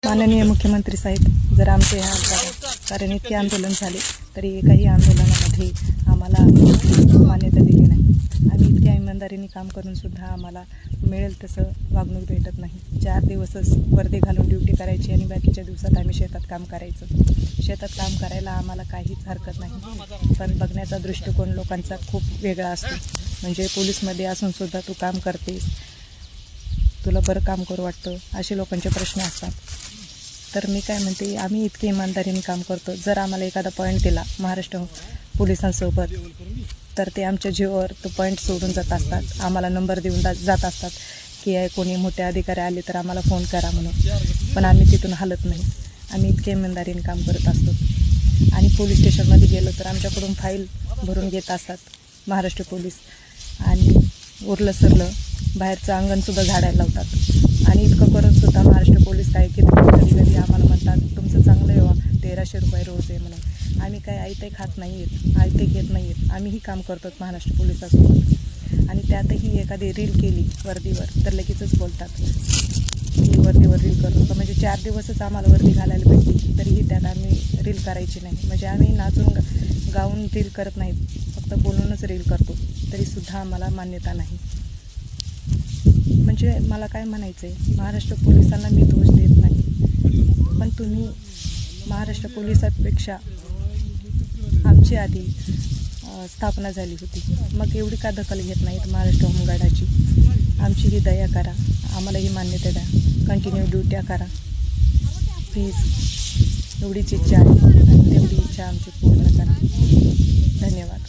माननीय मुख्यमंत्री साहेब, जर आमचे ह्या कारण इतके आंदोलन झाले तरी एकाही आंदोलनामध्ये आम्हाला मान्यता दिली नाही. आम्ही इतक्या इमानदारीने काम करूनसुद्धा आम्हाला मिळेल तसं वागणूक भेटत नाही. 4 दिवसच वर्दी घालून ड्युटी करायची आणि बाकीच्या दिवसात आम्ही शेतात काम करायचं. शेतात काम करायला आम्हाला काहीच हरकत नाही, पण बघण्याचा दृष्टिकोन लोकांचा खूप वेगळा असतो. म्हणजे पोलीसमध्ये असूनसुद्धा तू काम करतेस, तुला बरं काम करू वाटतं, असे लोकांचे प्रश्न असतात. तर मी काय म्हणते, आम्ही इतकी इमानदारीने काम करतो. जर आम्हाला एखादा पॉईंट दिला महाराष्ट्र पोलिसांसोबत तर ते आमच्या जीवावर तो पॉईंट सोडून जात असतात. आम्हाला नंबर देऊन जात असतात की कोणी मोठे अधिकारी आले तर आम्हाला फोन करा म्हणून, पण आम्ही तिथून हलत नाही. आम्ही इतके इमानदारीने काम करत असतो. आणि पोलीस स्टेशनमध्ये गेलो तर आमच्याकडून फाईल भरून घेत असतात महाराष्ट्र पोलीस, आणि उरलं सरलं बाहेरचं अंगणसुद्धा झाडायला लावतात. आणि इतकं करूनसुद्धा महाराष्ट्र पोलीस काय की कधी आम्हाला म्हणतात तुमचं चांगलं आहे, 1300 रुपये रोज आहे म्हणून. आम्ही काय आयते खात नाही आहेत, आयते घेत नाही आहेत. आम्हीही काम करतो महाराष्ट्र पोलिसासोबत. आणि त्यातही एखादी रील केली वर्दीवर तर लगेचच बोलतात की वर्दीवर रील करू नका. म्हणजे 4 दिवसच आम्हाला वर्दी घालायला भेटली तरीही त्यात आम्ही रील करायची नाही. म्हणजे आम्ही नाचून गाऊन रील करत नाहीत, फक्त बोलूनच रील करतो, तरीसुद्धा आम्हाला मान्यता नाही. म्हणजे मला काय म्हणायचं आहे, महाराष्ट्र पोलिसांना मी दोष देत नाही, पण तुम्ही महाराष्ट्र पोलिसांपेक्षा आमची आधी स्थापना झाली होती, मग एवढी का दखल घेत नाहीत महाराष्ट्र होमगार्डाची? आमची ही दया करा, आम्हाला ही मान्यता द्या, कंटिन्यू ड्युट्या करा प्लीज. एवढीच इच्छा आहे आणि तेवढी इच्छा आमची पूर्ण करा. धन्यवाद.